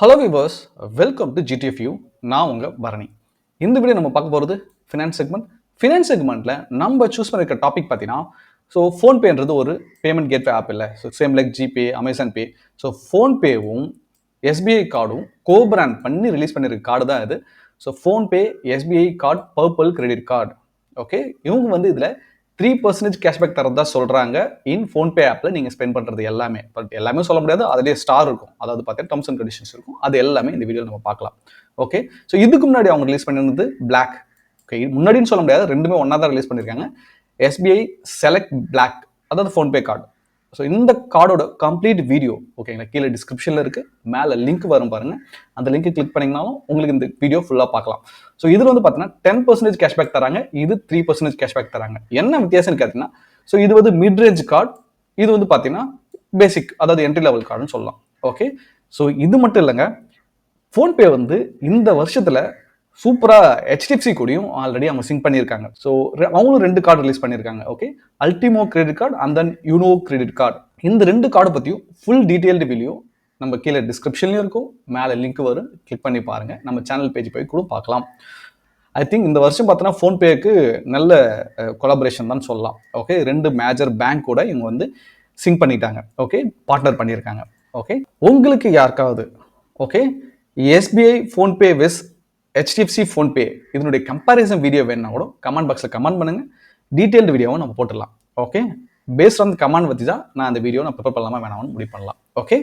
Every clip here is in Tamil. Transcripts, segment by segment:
Hello viewers, welcome to GTFU. நான் உங்கள் பரணி. இந்த வீடியோ நம்ம பார்க்க போகிறது ஃபினான்ஸ் செக்மெண்ட். ஃபினான்ஸ் செக்மெண்ட்டில் நம்ம சூஸ் பண்ணியிருக்க டாபிக் பார்த்தீங்கன்னா, ஃபோன்பேன்றது ஒரு பேமெண்ட் கேட்வே ஆப் இல்லை. சேம் லைக் ஜிபே, அமேசான் பே. ஃபோன்பேவும் எஸ்பிஐ கார்டும் பிராண்ட் பண்ணி ரிலீஸ் பண்ணியிருக்க கார்டு தான் இது. PhonePe SBI card purple credit card. Okay, இவங்க இதில் 3% கேஷ்பேக் தரதா சொல்றாங்க. இன் ஃபோன்பே ஆப்ல நீங்க ஸ்பெண்ட் பண்றது எல்லாமே. பட் எல்லாமே சொல்ல முடியாது, அதுலேயே ஸ்டார் இருக்கும். அதாவது பார்த்தீங்கன்னா டர்ம்ஸ் அண்ட் கண்டிஷன்ஸ் இருக்கும். அது எல்லாமே இந்த வீடியோ நம்ம பார்க்கலாம். ஓகே, இதுக்கு முன்னாடி அவங்க ரிலீஸ் பண்ணிருந்தது பிளாக். ஓகே, முன்னாடின்னு சொல்ல முடியாது, ரெண்டுமே ஒன்னா தான் ரிலீஸ் பண்ணிருக்காங்க. எஸ்பிஐ செலக்ட் பிளாக், அதாவது ஃபோன்பே கார்டு. இந்த கார்டோட கம்ப்ளீட் வீடியோ ஓகேங்களா, கீழே டிஸ்கிரிப்ஷனில் இருக்குது, மேலே லிங்க் வரும் பாருங்கள். அந்த லிங்க் கிளிக் பண்ணிங்கனாலும் உங்களுக்கு இந்த வீடியோ ஃபுல்லாக பார்க்கலாம். இதில் பார்த்தீங்கன்னா 10% கேஷ்பேக் தராங்க, இது 3% கேஷ்பேக் தராங்க. என்ன வித்தியாசம்னு கேட்டிங்கன்னா, இது மிட் ரேஞ்ச் கார்டு, இது பார்த்தீங்கன்னா பேசிக், அதாவது என்ட்ரி லெவல் கார்டுன்னு சொல்லலாம். ஓகே, இது மட்டும் இல்லைங்க, ஃபோன்பே இந்த வருஷத்தில் சூப்பராக HDFC கூடயும் ஆல்ரெடி அவங்க சிங்க் பண்ணியிருக்காங்க. அவங்களும் 2 கார்டு ரிலீஸ் பண்ணியிருக்காங்க. Okay, Ultimo credit card and then Uno credit card. இந்த 2 கார்டு பற்றியும் ஃபுல் டீட்டெயில்டு வீடியோ நம்ம கீழே டிஸ்கிரிப்ஷன்லையும் இருக்கும், மேலே லிங்க் வரும், கிளிக் பண்ணி பாருங்கள். நம்ம சேனல் பேஜ் போய் கூட பார்க்கலாம். ஐ திங்க் இந்த வருஷம் பார்த்தோன்னா ஃபோன்பேக்கு நல்ல கொலாபரேஷன் தான் சொல்லலாம். ஓகே, 2 மேஜர் பேங்க் கூட இவங்க சிங்க் பண்ணிட்டாங்க. ஓகே, பார்ட்னர் பண்ணியிருக்காங்க. ஓகே, உங்களுக்கு யாருக்காவது ஓகே எஸ்பிஐ ஃபோன்பே விஸ் HDFC ஃபோன்பே இதனுடைய கம்பேரிசன் வீடியோ வேணும்னா கூட கமெண்ட் பாக்ஸில் கமெண்ட் பண்ணுங்கள். டீட்டெயில்டு வீடியோவை நம்ம போட்டுடலாம். ஓகே, பேஸ்ட் ஆன் கமெண்ட் பற்றி தான் நான் அந்த வீடியோ ப்ரிப்பேர் பண்ணலாமா வேணாம்னு முடிவு பண்ணலாம். ஓகே,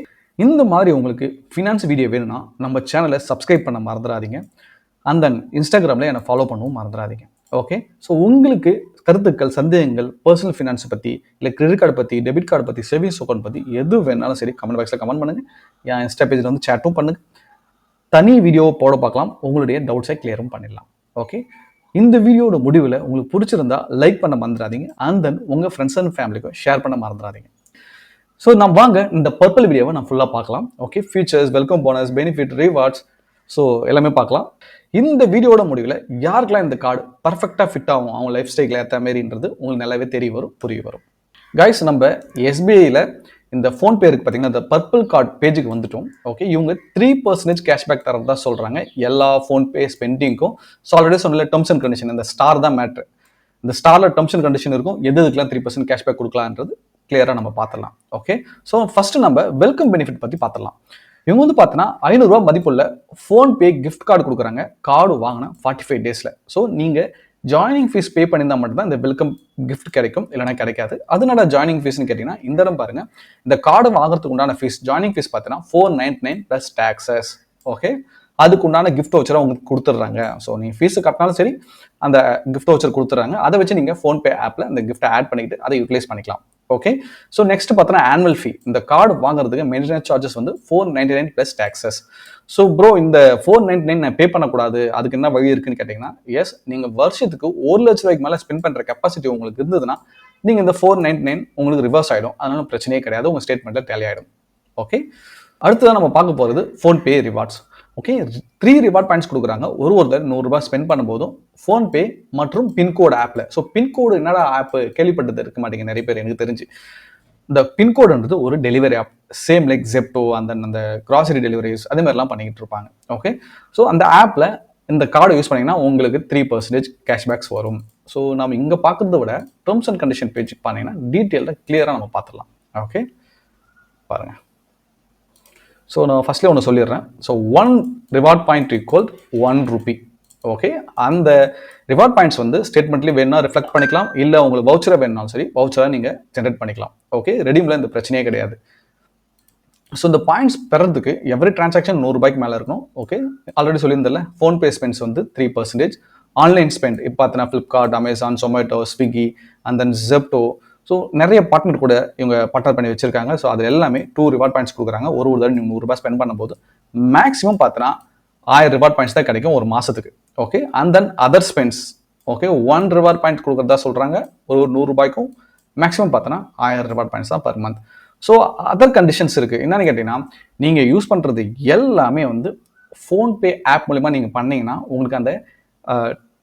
இந்த மாதிரி உங்களுக்கு ஃபினான்ஸ் வீடியோ வேணும்னா நம்ம சேனலை சப்ஸ்கிரைப் பண்ண மறந்துடாதீங்க. அண்ட் தென் இன்ஸ்டாகிராமில் என்னை ஃபாலோ பண்ணவும் மறந்துடாதீங்க. ஓகே, உங்களுக்கு கருத்துக்கள், சந்தேகங்கள், பர்சனல் ஃபினான்ஸ் பற்றி, இல்லை கிரெடிட் கார்டு பற்றி, டெபிட் கார்டு பற்றி, சேவிங்ஸ் அக்கௌண்ட் பற்றி எது வேணாலும் சரி கமெண்ட் பாக்ஸில் கமெண்ட் பண்ணுங்கள். என் இன்ஸ்டா பேஜில் சேட்டும் பண்ணுங்கள். தனி வீடியோவை போட பார்க்கலாம், உங்களுடைய டவுட்ஸை கிளியரும் பண்ணிடலாம். ஓகே, இந்த வீடியோட முடிவில் உங்களுக்கு பிடிச்சிருந்தா லைக் பண்ண மறந்துடாதீங்க. அண்ட் தென் உங்கள் ஃப்ரெண்ட்ஸ் அண்ட் ஃபேமிலிக்கும் ஷேர் பண்ண மறந்துடாதீங்க. நம்ம வாங்க இந்த பர்பிள் வீடியோவை நான் ஃபுல்லாக பார்க்கலாம். Okay, features, welcome bonus, benefit, rewards, எல்லாமே பார்க்கலாம். இந்த வீடியோட முடிவில் யாருக்கெல்லாம் இந்த கார்டு பர்ஃபெக்டாக ஃபிட் ஆகும், அவங்க லைஃப் ஸ்டைலில் ஏற்ற மாரின்றது உங்களுக்கு நல்லாவே தெரிய வரும், புரிய வரும். கைஸ், நம்ம எஸ்பிஐயில் இந்த ஃபோன்பே இருக்கு பார்த்தீங்கன்னா, இந்த பர்பிள் கார்டு பேஜுக்கு வந்துட்டோம். ஓகே, இவங்க 3% கேஷ்பேக் தரதா சொல்கிறாங்க எல்லா ஃபோன்பே ஸ்பெண்டிங்க்கும். ஆல்ரெடி சொன்ன டர்ம்ஸ் அண்ட் கண்டிஷன், இந்த ஸ்டார் தான் மேட்ரு. இந்த ஸ்டாரில் டர்ம்ஸ் அண்ட் கண்டிஷன் இருக்கும், எதுக்கெல்லாம் 3% கேஷ்பேக் கொடுக்கலான்றது கிளியராக நம்ம பார்த்துடலாம். ஓகே, ஃபர்ஸ்ட் நம்ம வெல்கம் பெனிஃபிட் பற்றி பார்த்துடலாம். இவங்க பார்த்தீங்கன்னா 500 ரூபா மதிப்புள்ள ஃபோன்பே கிஃப்ட் கார்டு கொடுக்குறாங்க, கார்டு வாங்கினா 45 டேஸில். நீங்கள் ஜாயினிங் ஃபீஸ் பே பண்ணியிருந்தால் மட்டும்தான் இந்த வெல்கம் கிஃப்ட் கிடைக்கும், இல்லைனா கிடைக்காது. அதனால ஜாயினிங் ஃபீஸ்னு கேட்டிங்கன்னா, இந்த இடம் பாருங்கள், இந்த கார்டு வாங்குறதுக்கு உண்டான ஃபீஸ், ஜாயினிங் ஃபீஸ் பார்த்தீங்கன்னா 499 + டேக்ஸஸ். ஓகே, அதுக்கு உண்டான கிஃப்ட் வவுச்சரை உங்களுக்கு கொடுத்துட்றாங்க. நீங்கள் ஃபீஸு கட்டினாலும் சரி அந்த கிஃப்ட் வவுச்சர் கொடுத்துட்றாங்க. அதை வச்சு நீங்கள் ஃபோன்பே ஆப்பில் அந்த கிஃப்ட்டை ஆட் பண்ணிக்கிட்டு அதை யூட்டிலைஸ் பண்ணிக்கலாம். ஓகே, நெக்ஸ்ட் பார்த்தோன்னா ஆனுவல் ஃபீ. இந்த கார்டு வாங்குறதுக்கு மெயின்டெனன்ஸ் சார்ஜஸ் 499 + டேக்ஸஸ். ப்ரோ, இந்த 499 நான் பே பண்ணக்கூடாது, அதுக்கு என்ன வழி இருக்குன்னு கேட்டிங்கன்னா, எஸ், நீங்கள் வருஷத்துக்கு 1 லட்ச ரூபாய்க்கு மேலே ஸ்பெண்ட் பண்ணுற கெப்பாசிட்டி உங்களுக்கு இருந்ததுன்னா நீங்கள் இந்த 499 உங்களுக்கு ரிவர்ஸ் ஆகிடும். அதனால பிரச்சனையே கிடையாது, உங்கள் ஸ்டேட்மெண்ட்டில் டேலி ஆகிடும். ஓகே, அடுத்ததான் நம்ம பார்க்க போகிறது PhonePe rewards. Okay, 3 reward points கொடுக்குறாங்க. ஒருத்தர் 100 ரூபாய் ஸ்பெண்ட் பண்ணும்போதும் ஃபோன்பே மற்றும் பின்கோடு ஆப்பில். பின்கோடு என்னடா ஆப், கேள்விப்பட்டது இருக்க மாட்டேங்க நிறைய பேர், எனக்கு தெரிஞ்சு. இந்த பின்கோடுன்றது ஒரு delivery app, same like Zepto, அந்த கிராசரி டெலிவரிஸ் அதே மாதிரிலாம் பண்ணிக்கிட்டு இருப்பாங்க. ஓகே, அந்த ஆப்பில் இந்த கார்டை யூஸ் பண்ணிங்கன்னா உங்களுக்கு 3% கேஷ்பேக்ஸ் வரும். நம்ம இங்கே பார்க்குறத விட டர்ம்ஸ் அண்ட் கண்டிஷன் பேஜுக்கு பார்த்தீங்கன்னா டீட்டெயிலாக கிளியராக நம்ம பார்த்துடலாம். ஓகே, பாருங்கள். நான் ஃபஸ்ட்லேயே ஒன்று சொல்லிடுறேன். 1 reward point equal 1 Ruby. Okay, அந்த ரிவார்ட் பாயிண்ட்ஸ் ஸ்டேட்மெண்ட்லேயும் வேணும்னா ரிஃப்ளெக்ட் பண்ணிக்கலாம், இல்லை உங்களுக்கு வவுச்சரை வேணும்னாலும் சரி வவுச்சராக நீங்கள் ஜென்ரேட் பண்ணிக்கலாம். ஓகே, ரெடிமில் இந்த பிரச்சனையே கிடையாது. இந்த பாயிண்ட்ஸ் பெறதுக்கு எவ்ரி டிரான்சாக்ஷன் 100 ரூபாய்க்கு மேலே இருக்கணும். ஓகே, ஆல்ரெடி சொல்லியிருந்தல ஃபோன்பே ஸ்பெண்ட்ஸ் 3%. ஆன்லைன் ஸ்பெண்ட் இப்போ பார்த்தீங்கன்னா Flipkart, Amazon, Zomato, Swiggy and then Zepto, நிறைய பார்ட்னர் கூட இவங்க பார்ட்னர் பண்ணி வச்சிருக்காங்க. அது எல்லாமே 2 ரிவார்ட் பாயிண்ட்ஸ் கொடுக்குறாங்க. ஒரு தடவை நீங்கள் 100 ரூபாய் ஸ்பெண்ட் பண்ணும்போது மேக்ஸிமம் பார்த்தீங்கன்னா 1000 ரிவார்ட் பாயிண்ட்ஸ் தான் கிடைக்கும் ஒரு மாதத்துக்கு. Okay, and then other spends. Okay, 1 reward point கொடுக்குறதா சொல்கிறாங்க. ஒரு 100 ரூபாய்க்கும் மேக்ஸிமம் பார்த்தோன்னா 1000 ரிவார்ட் பாயிண்ட்ஸ் தான் பர் மந்த். அதர் கண்டிஷன்ஸ் இருக்குது. என்னன்னு கேட்டிங்கன்னா, நீங்கள் யூஸ் பண்ணுறது எல்லாமே ஃபோன்பே ஆப் மூலிமா நீங்கள் பண்ணிங்கன்னா உங்களுக்கு அந்த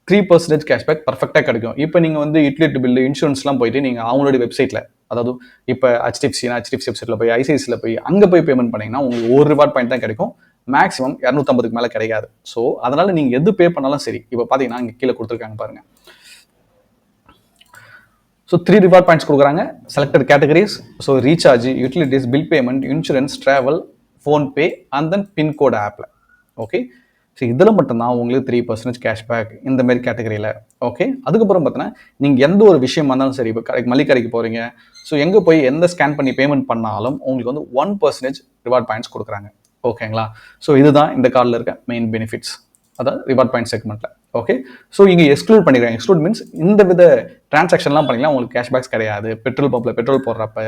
3% கேஷ்பேக் பர்ஃபெக்டாக கிடைக்கும். இப்போ நீங்கள் யூட்டிலிட்டி பில்லு, இன்சூரன்ஸ்லாம் போயிட்டு நீங்கள் அவங்களோட வெப்சைட்டில், அதாவது இப்போ HDFC வெப்சைட்டில் போய், ஐசிஐசியில் போய் அங்கே போய் பேமெண்ட் பண்ணிங்கன்னா உங்களுக்கு 1 ரிவார்ட் பாயிண்ட் தான் கிடைக்கும். மேக்ஸிமம் 250க்கு மேலே கிடைக்காது. ஸோ அதனால நீங்கள் எது பே பண்ணாலும் சரி, இப்போ பார்த்தீங்கன்னா இங்கே கீழே கொடுத்துருக்காங்க பாருங்க. ஸோ 3 ரிவார்ட் பாயிண்ட்ஸ் கொடுக்குறாங்க. Selected categories, so recharge, utilities, bill payment, insurance, travel, PhonePe and then pincode ஆப்பில். ஓகே, ஸோ இதில் மட்டும்தான் உங்களுக்கு 3% கேஷ்பேக் இந்த மாதிரி கேட்டகரியில். ஓகே, அதுக்கப்புறம் பார்த்தீங்கன்னா நீங்கள் எந்த ஒரு விஷயமா இருந்தாலும் சரி, இப்போ கடைக்கு மளிகை கடைக்கு போகிறீங்க, ஸோ எங்கே போய் எந்த ஸ்கேன் பண்ணி பேமெண்ட் பண்ணாலும் உங்களுக்கு வந்து 1% ரிவார்ட் பாயிண்ட்ஸ் கொடுக்குறாங்க. ஓகேங்களா, ஸோ இதுதான் இந்த கார்டில் இருக்க மெயின் பெனிஃபிட்ஸ், அதாவது ரிவார்ட் பாயிண்ட் செக்மெண்ட்டில். ஓகே, ஸோ இங்கே எக்ஸ்க்ளூட் பண்ணிக்கிறாங்க. எக்ஸ்க்ளூட் மீன்ஸ் இந்த வித டிரான்சாக்ஷன்லாம் பண்ணிக்கலாம், உங்களுக்கு கேஷ்பேக்ஸ் கிடையாது. பெட்ரோல் பம்பில் பெட்ரோல் போடுறப்ப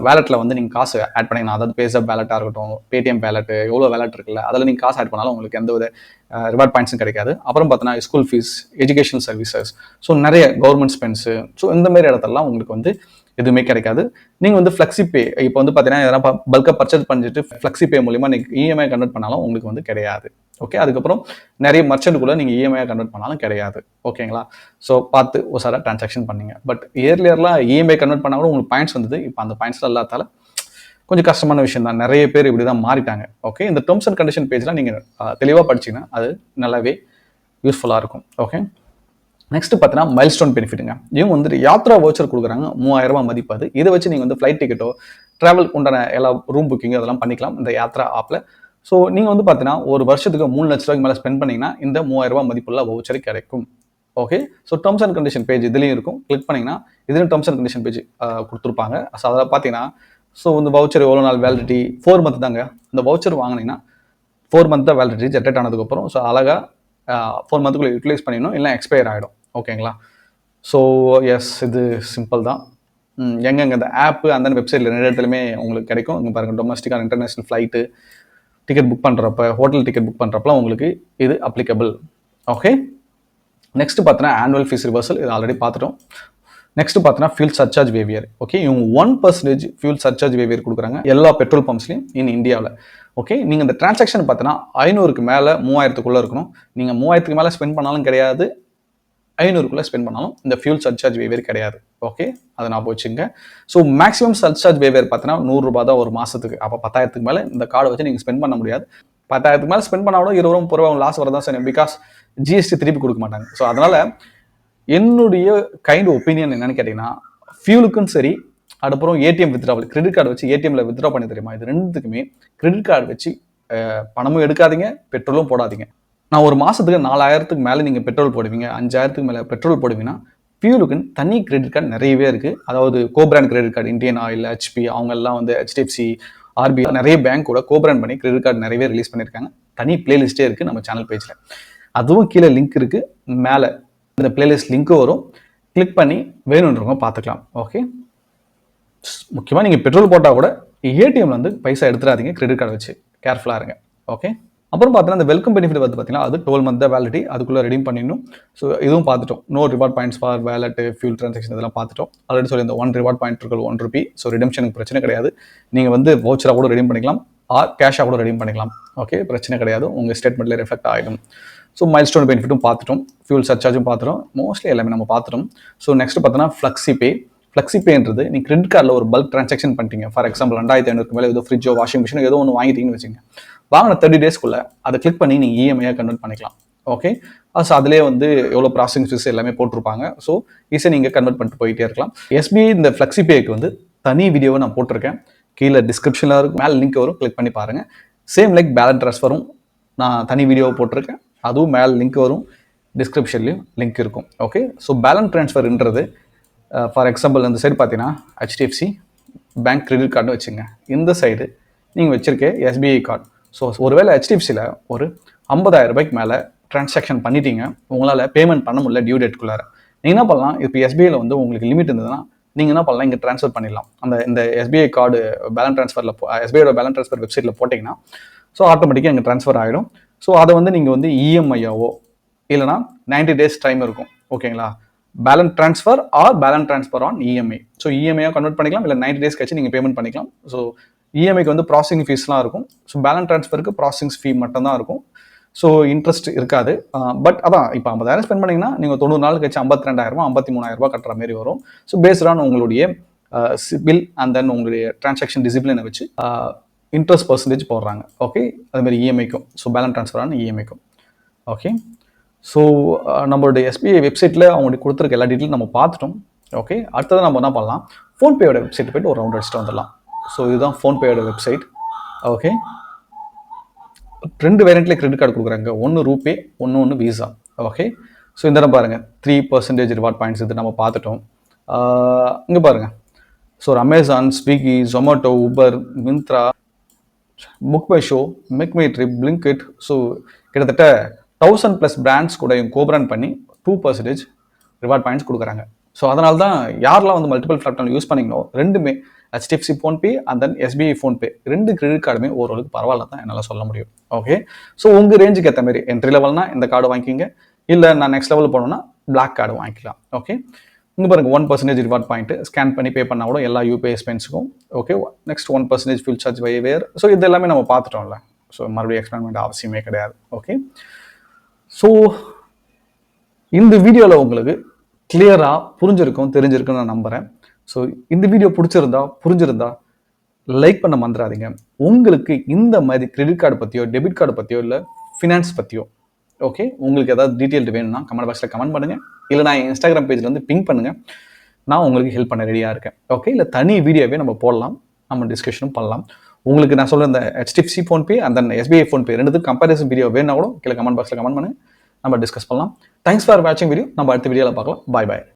வேலெட்டில் வந்து நீங்கள் காசு ஆட் பண்ணிக்கலாம். அதாவது பேஸப் வேலெட்டாக இருக்கட்டும், பேடிஎம் வேலெட்டு, எவ்வளோ வேலெட் இருக்குல்ல, அதில் நீங்கள் காசு ஆட் பண்ணாலும் உங்களுக்கு எந்த வித ரிவார்ட் பாயிண்ட்ஸும் கிடைக்காது. அப்புறம் பார்த்தீங்கன்னா school fees, educational services, so நிறைய கவர்மெண்ட் ஸ்பென்ஸு, ஸோ இந்த மாதிரி இடத்துலலாம் உங்களுக்கு வந்து எதுவுமே கிடைக்காது. நீங்கள் வந்து ஃப்ளெக்ஸிபே இப்போ வந்து பார்த்தீங்கன்னா எதனா பல்காக பர்ச்சேஸ் பண்ணிட்டு ஃப்ளெக்ஸிபே மூலிமா நீங்கள் இஎம்ஐ கன்வெர்ட் பண்ணாலும் உங்களுக்கு வந்து கிடையாது. ஓகே, அதுக்கப்புறம் நிறைய மர்ச்சன்ட்டுக்குள்ளே நீங்கள் இஎம்ஐ கன்வெர்ட் பண்ணாலும் கிடையாது. ஓகேங்களா, ஸோ பார்த்து உசாராக ட்ரான்சாக்ஷன் பண்ணீங்க. பட் இயர்லியர்லாம் இஎம்ஐ கன்வெர்ட் பண்ணால் கூட உங்களுக்கு பாயிண்ட்ஸ் வந்தது. இப்போ அந்த பாயிண்ட்ஸ்லாம் இல்லாதால கொஞ்சம் கஷ்டமான விஷயம் தான். நிறைய பேர் இப்படி தான் மாறிட்டாங்க. ஓகே, இந்த டேர்ம்ஸ் அண்ட் கண்டிஷன் பேஜ்லாம் நீங்கள் தெளிவாக படிச்சிங்கன்னா அது நல்லாவே யூஸ்ஃபுல்லாக இருக்கும். ஓகே, நெக்ஸ்ட் பார்த்தீங்கன்னா மைல்ஸ்டோன் பெனிஃபிட்டுங்க. இவங்க வந்து யாத்ரா வவுச்சர் கொடுக்குறாங்க, 3000 ரூபாய் மதிப்பு. அது இதை வச்சு நீங்கள் வந்து ஃப்ளைட் டிக்கெட்டோ ட்ராவல் உண்டான எல்லா ரூம் புக்கிங் அதெல்லாம் பண்ணிக்கலாம் இந்த யாத்ரா ஆப்பில். ஸோ நீங்கள் வந்து பார்த்தீங்கன்னா ஒரு வருஷத்துக்கு 3 லட்ச ரூபாய்க்கு மேலே ஸ்பெண்ட் பண்ணிங்கன்னா இந்த 3000 ரூபாய் மதிப்புள்ள வவுச்சர் கிடைக்கும். Okay, so terms and condition page இதுலேயும் இருக்கும். கிளிக் பண்ணிங்கன்னா இதுலேயும் டேர்ம்ஸ் அண்ட் கண்டிஷன் பேஜ் கொடுத்துருப்பாங்க. ஸோ அதில் பார்த்தீங்கன்னா ஸோ இந்த வவுச்சர் எவ்வளோ நாள் வேலிடிட்டி, 4 மந்த் தாங்க. இந்த வவுச்சர் வாங்கினீங்கன்னா 4 மந்த் தான் வேலிடிட்டி ஜென்ரேட் ஆனதுக்கப்புறம். ஸோ அழகாக 4 மந்த்துக்குள்ளே யூட்டிலைஸ் பண்ணிடணும், இல்லை எக்ஸ்பயர் ஆகிடும். ஓகேங்களா, ஸோ எஸ் இது சிம்பிள் தான். எங்கெங்கே இந்த ஆப்பு அந்த வெப்சைட்டில் 2 இடத்துலையுமே உங்களுக்கு கிடைக்கும். இங்கே பாருங்கள், domestic and international flight ticket book பண்ணுறப்ப, ஹோட்டல் டிக்கெட் புக் பண்ணுறப்பலாம் உங்களுக்கு இது அப்ளிகபிள். ஓகே, நெக்ஸ்ட் பார்த்தீங்கன்னா ஆனுவல் ஃபீஸ் ரிவர்சல், இது ஆல்ரெடி பார்த்துட்டோம். நெக்ஸ்ட் பார்த்தீங்கன்னா ஃபியூல் சர்சார்ஜ் வேவியர். ஓகே, இவங்க 1% ஃபியூல் சர்சார்ஜ் வேவியர் கொடுக்குறாங்க எல்லா பெட்ரோல் பம்ப்ஸ்லையும் இன் இந்தியாவில். ஓகே, நீங்கள் இந்த டிரான்சாக்ஷன் பார்த்தீங்கன்னா 500க்கு மேலே 3000க்குள்ளே இருக்கணும். நீங்கள் 3000க்கு மேலே ஸ்பெண்ட் பண்ணாலும் கிடையாது, 500க்குள்ளே ஸ்பெண்ட் பண்ணாலும் இந்த ஃபியூல் சர்சார்ஜ் வேவியர் கிடையாது. ஓகே, அதை நான் வச்சுங்க. ஸோ மேக்ஸிமம் சர்சார்ஜ் வேவியர் பார்த்தீங்கன்னா 100 ரூபா தான் ஒரு மாதத்துக்கு. அப்போ 10,000க்கு மேலே இந்த கார்டை வச்சு நீங்கள் ஸ்பெண்ட் பண்ண முடியாது. 10,000க்கு மேலே ஸ்பெண்ட் பண்ணால் கூட 20 ரூபா 30 ரூபா லாஸ் வரதான் செய்யும். பிகாஸ் ஜிஎஸ்டி திருப்பி கொடுக்க மாட்டாங்க. ஸோ அதனால் என்னுடைய கைண்ட் ஒப்பீனியன் என்னன்னு கேட்டிங்கன்னா, ஃபியூலுக்கும் சரி, அதுக்கப்புறம் ஏடிஎம் வித்ட்ராவல், கிரெடிட் கார்டு வச்சு ஏடிஎம்ல வித்ட்ரா பண்ணி தெரியுமா, இது ரெண்டுத்துக்குமே கிரெடிட் கார்டு வச்சு பணமும் எடுக்காதீங்க, பெட்ரோலும் போடாதீங்க. நான் ஒரு மாதத்துக்கு 4000க்கு மேலே நீங்கள் பெட்ரோல் போடுவீங்க, 5000க்கு மேலே பெட்ரோல் போடுவீங்கன்னா ஃபியூலுக்குன்னு தனி கிரெடிட் கார்டு நிறையவே இருக்குது. அதாவது cobrand credit card, Indian Oil, HP, அவங்கெல்லாம் வந்து ஹெச்டிஎஃப்சி, ஆர்பிஐ நிறைய பேங்க் கூட கோபிராண்ட் பண்ணி கிரெடிட் கார்டு நிறையவே ரிலீஸ் பண்ணியிருக்காங்க. தனி பிளேலிஸ்ட்டே இருக்குது நம்ம சேனல் பேஜில். அதுவும் கீழே லிங்க் இருக்குது, மேலே இந்த பிளேலிஸ்ட் லிங்க்கு வரும். கிளிக் பண்ணி வேணுன்றவங்க பார்த்துக்கலாம். ஓகே, முக்கியமாக நீங்கள் பெட்ரோல் போட்டால் கூட ஏடிஎம்ல வந்து பைசா எடுத்துடாதீங்க, கிரெடிட் கார்டு வச்சு கேர்ஃபுல்லாக இருங்க. ஓகே, அப்புறம் பார்த்தீங்கன்னா இந்த வெல்கம் பெனிஃபிட் வந்து பார்த்தீங்கன்னா அது 12 மந்த் தான் வேலிட்டி, அதுக்குள்ளே ரெடீம் பண்ணிடணும். ஸோ இதுவும் பார்த்துட்டோம். No reward points for wallet, fuel transaction இதெல்லாம் பார்த்துட்டோம். ஆல்ரெடி சொல்லி இந்த 1 ரிவார்ட் பாயிண்ட் இருக்குது, 1 ரூபி. ஸோ ரிடம்ஷனுக்கு பிரச்சனை கிடையாது. நீங்கள் வந்து வவுச்சராக கூட ரெடீம் பண்ணிக்கலாம், ஆர் கேஷாக கூட ரெடீம் பண்ணிக்கலாம். ஓகே, பிரச்சனை கிடையாது, உங்கள் ஸ்டேட்மெண்ட்டில் ரிஃப்ளெக்ட் ஆகிடும். ஸோ மைல்ஸ்டோன் பெனிஃபிட்டும் பார்த்துட்டோம், ஃபியூல் சர்சார்ஜும் பார்த்துட்டோம், மோஸ்ட்லி எல்லாமே நம்ம பார்த்துட்டோம். ஸோ நெக்ஸ்ட் பார்த்தோன்னா ஃப்ளெக்ஸிபே. ஃப்ளெக்ஸிபேன்றது நீங்கள் கிரெடிட் கார்டில் ஒரு பல்க் ட்ரான்சாக்ஷன் பண்ணிட்டீங்க. ஃபார் எக்ஸாம்பிள் 2500க்கு மேலே ஏதோ ஃப்ரிட்ஜோ வாஷிங் மிஷினோ ஏதோ ஒன்று வாங்கிட்டீங்கன்னு வச்சுங்க. வாங்கின 30 டேஸ்க்குள்ளே அதை கிளிக் பண்ணி நீங்கள் இஎம்ஐயாக கன்வெர்ட் பண்ணிக்கலாம். ஓகே, ஸோ அதிலே வந்து எவ்வளோ ப்ராசஸிங் ஃபீஸ் எல்லாமே போட்டிருப்பாங்க. ஸோ ஈஸியாக நீங்கள் கன்வெர்ட் பண்ணிட்டு போயிட்டே இருக்கலாம். எஸ்பிஐ இந்த ஃப்ளெக்ஸிபேக்கு வந்து தனி வீடியோவை நான் போட்டிருக்கேன், கீழே டிஸ்கிரிப்ஷனில் இருக்கும், மேலே லிங்க் வரும், கிளிக் பண்ணி பாருங்கள். சேம் லைக் பேலன்ஸ் ட்ரான்ஸ்ஃபரும் நான் தனி வீடியோவை போட்டிருக்கேன், அதுவும் மேலே லிங்க் வரும், டிஸ்கிரிப்ஷன்லையும் லிங்க் இருக்கும். ஓகே, ஸோ பேலன்ஸ் ட்ரான்ஸ்ஃபர்ன்றது ஃபார் எக்ஸாம்பிள் இந்த சைடு பார்த்தீங்கன்னா ஹெச்டிஎஃப்சி பேங்க் கிரெடிட் கார்டு வச்சுங்க, இந்த சைடு நீங்கள் வச்சுருக்க எஸ்பிஐ கார்டு. ஸோ ஒருவேளை ஹெச்டிஎஃப்சியில் ஒரு 50,000 ரூபாய்க்கு மேலே ட்ரான்சாக்ஷன் பண்ணிட்டீங்க, உங்களால் பேமெண்ட் பண்ண முடியல டியூ டேட்குள்ளார, நீங்கள் என்ன பண்ணலாம், இப்போ எஸ்பிஐயில் வந்து உங்களுக்கு லிமிட் இருந்ததுன்னா நீங்கள் என்ன பண்ணலாம், இங்கே ட்ரான்ஸ்ஃபர் பண்ணிடலாம். இந்த எஸ்பிஐ கார்டு பேலன்ஸ் ட்ரான்ஸ்ஃபரில் எஸ்பிஐயோட பேலன்ஸ் ட்ரான்ஸ்ஃபர் வெப்சைட்டில் போட்டிங்கன்னா ஸோ ஆட்டோமேட்டிக்காக இங்கே ட்ரான்ஸ்ஃபர் ஆகிடும். ஸோ அதை வந்து நீங்கள் வந்து இஎம்ஐயாவோ இல்லைனா 90 டேஸ் டைம் இருக்கும். ஓகேங்களா, balance transfer or balance transfer on EMI. So இஎம்ஐயாக கன்வெர்ட் பண்ணிக்கலாம், இல்லை 90 டேஸ் கழிச்சு நீங்கள் பேமெண்ட் பண்ணிக்கலாம். ஸோ இஎம்ஐக்கு வந்து ப்ராசஸிங் ஃபீஸ்லாம் இருக்கும். ஸோ பேலன்ஸ் ட்ரான்ஸ்ஃபருக்கு ப்ராசஸிங் ஃபீ மட்டும் தான் இருக்கும். ஸோ இன்ட்ரெஸ்ட் இருக்காது. பட் அதான் இப்போ 50,000 ஸ்பெண்ட் பண்ணிங்கன்னா நீங்கள் 90 நாள் கழிச்சு 52,000 53,000 கட்டுற மாதிரி வரும். ஸோ பேஸ்ட் ஆன் உங்களுடைய சிபில் அண்ட் தென் உங்களுடைய டிரான்சாக்ஷன் டிசிப்ளினை வச்சு இன்ட்ரெஸ்ட் பர்சன்டேஜ் போடுறாங்க. ஓகே, அதுமாதிரி இஎம்ஐக்கும், ஸோ பேலன்ஸ் ட்ரான்ஸ்ஃபர் ஆன இஎம்ஐக்கும். ஓகே, ஸோ நம்மளுடைய எஸ்பிஐ வெப்சைட்டில் அவங்களுக்கு கொடுத்துருக்க எல்லா டீட்டெயிலும் நம்ம பார்த்துட்டோம். ஓகே, அடுத்தது நம்ம என்ன பண்ணலாம், ஃபோன்பேயோட வெப்சைட் போய்ட்டு ஒரு ரவுண்ட் அடிச்சுட்டு வந்துடலாம். ஸோ இதுதான் ஃபோன்பேயோட வெப்சைட். ஓகே, 2 வேரியண்ட்ல கிரெடிட் கார்டு கொடுக்குறாங்க. ஒன்று ரூபே, ஒன்று விசா. ஓகே, ஸோ இந்த இடம் பாருங்கள், 3% ரிவார்ட் பாயிண்ட்ஸ் இது நம்ம பார்த்துட்டோம். இங்கே பாருங்கள், ஸோ ஒரு Amazon, Swiggy, Zomato, Uber, Myntra, book my show, make my trip, Blinkit, so கிட்டத்தட்ட 1000+ பிராண்ட்ஸ் கூட கோபிராண்ட் பண்ணி 2% ரிவார்ட் பாயிண்ட்ஸ் கொடுக்குறாங்க. ஸோ அதனால தான் யாரெல்லாம் வந்து மல்டிபிள் பிளாட்ஃபார்ம் யூஸ் பண்ணிங்களோ ரெண்டுமே HDFC PhonePe and then SBI PhonePe 2 credit கார்டுமே ஓரளவுக்கு பரவாயில்ல தான் என்னால் சொல்ல முடியும். ஓகே, ஸோ உங்கள் ரேஞ்சுக்கு ஏற்ற மாதிரி என்ட்ரி லெவல்னா இந்த கார்டு வாங்கிக்கிங்க, இல்லை நான் நெக்ஸ்ட் லெவல் போனோம்னா பிளாக் கார்டு வாங்கிக்கலாம். ஓகே, இங்கே பாருங்கள் 1% ரிவார்ட் பாயிண்ட் ஸ்கேன் பண்ணி பே பண்ணால் கூட எல்லா யூபிஐ ஸ்பென்ஸுக்கும். Okay, next 1% fuel charge waiver. So இது எல்லாமே நம்ம பார்த்துட்டோம்ல, ஸோ மறுபடியும் எக்ஸ்பிளைன் பண்ண அவசியமே கிடையாது. ஓகே, ஸோ இந்த வீடியோவில் உங்களுக்கு கிளியராக புரிஞ்சிருக்கும், தெரிஞ்சிருக்குன்னு நான் நம்புகிறேன். ஸோ இந்த வீடியோ புரிஞ்சிருந்தா லைக் பண்ண மறந்துடாதீங்க. உங்களுக்கு இந்த மாதிரி கிரெடிட் கார்டு பற்றியோ, டெபிட் கார்டு பற்றியோ, இல்லை ஃபினான்ஸ் பற்றியோ, ஓகே, உங்களுக்கு ஏதாவது டீட்டெயில் வேணும்னா கமெண்ட் பாக்ஸில் கமெண்ட் பண்ணுங்கள், இல்லை நான் இன்ஸ்டாகிராம் பேஜில் வந்து பிங்க் பண்ணுங்கள், நான் உங்களுக்கு ஹெல்ப் பண்ண ரெடியாக இருக்கேன். ஓகே, இல்லை தனி வீடியோவே நம்ம போடலாம், நம்ம டிஸ்கஷனும் பண்ணலாம். உங்களுக்கு நான் சொல்கிற இந்த HDFC ஃபோன்பே அந்த SBI ஃபோன்பே ரெண்டுத்துக்கு கம்பேரிசன் வீடியோ வேணும்னா கூட கீழே கமெண்ட் பாக்ஸில் கமெண்ட் பண்ணுங்கள், நம்ம டிஸ்கஸ் பண்ணலாம். தேங்க்ஸ் ஃபார் வாட்சிங் வீடியோ. நம்ம அடுத்த வீடியோவில் பார்க்கலாம். பாய் பாய்.